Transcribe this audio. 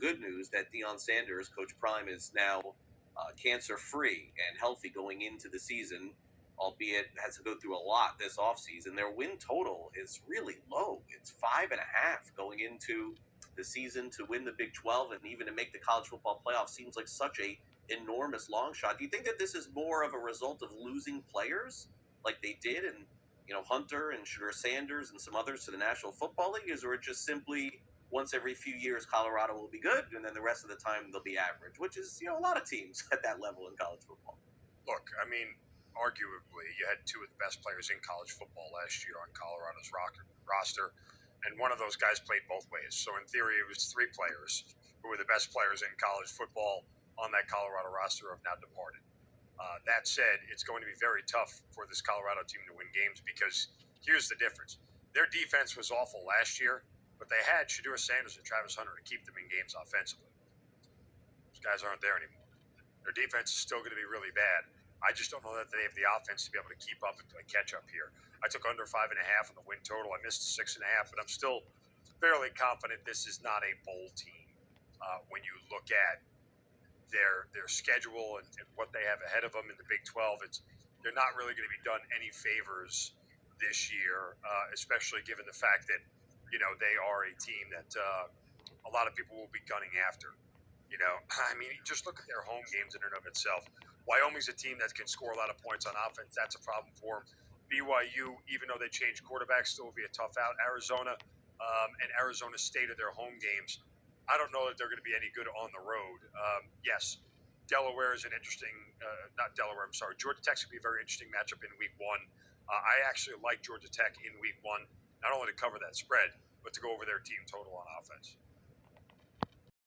good news that Deion Sanders, Coach Prime, is now cancer-free and healthy going into the season, albeit has to go through a lot this offseason. Their win total is really low. It's 5.5 going into the season to win the Big 12 and even to make the college football playoff seems like such a enormous long shot. Do you think that this is more of a result of losing players like they did and Hunter and Shedeur Sanders and some others to the National Football League, or it just simply once every few years Colorado will be good and then the rest of the time they'll be average, which is a lot of teams at that level in college football. Look, I mean, arguably, you had two of the best players in college football last year on Colorado's roster, and one of those guys played both ways. So in theory, it was three players who were the best players in college football on that Colorado roster have now departed. That said, it's going to be very tough for this Colorado team to win games because here's the difference. Their defense was awful last year, but they had Shedeur Sanders and Travis Hunter to keep them in games offensively. Those guys aren't there anymore. Their defense is still going to be really bad. I just don't know that they have the offense to be able to keep up and catch up here. I took under 5.5 on the win total. I missed 6.5, but I'm still fairly confident this is not a bowl team. When you look at their schedule and what they have ahead of them in the Big 12, they're not really going to be done any favors this year, especially given the fact that they are a team that a lot of people will be gunning after. I mean, just look at their home games in and of itself. Wyoming's a team that can score a lot of points on offense. That's a problem for them. BYU, even though they changed quarterbacks, still will be a tough out. Arizona and Arizona State are their home games. I don't know that they're going to be any good on the road. Yes, Delaware is an interesting, not Delaware, I'm sorry. Georgia Tech's going to be a very interesting matchup in week one. I actually like Georgia Tech in week one, not only to cover that spread, but to go over their team total on offense.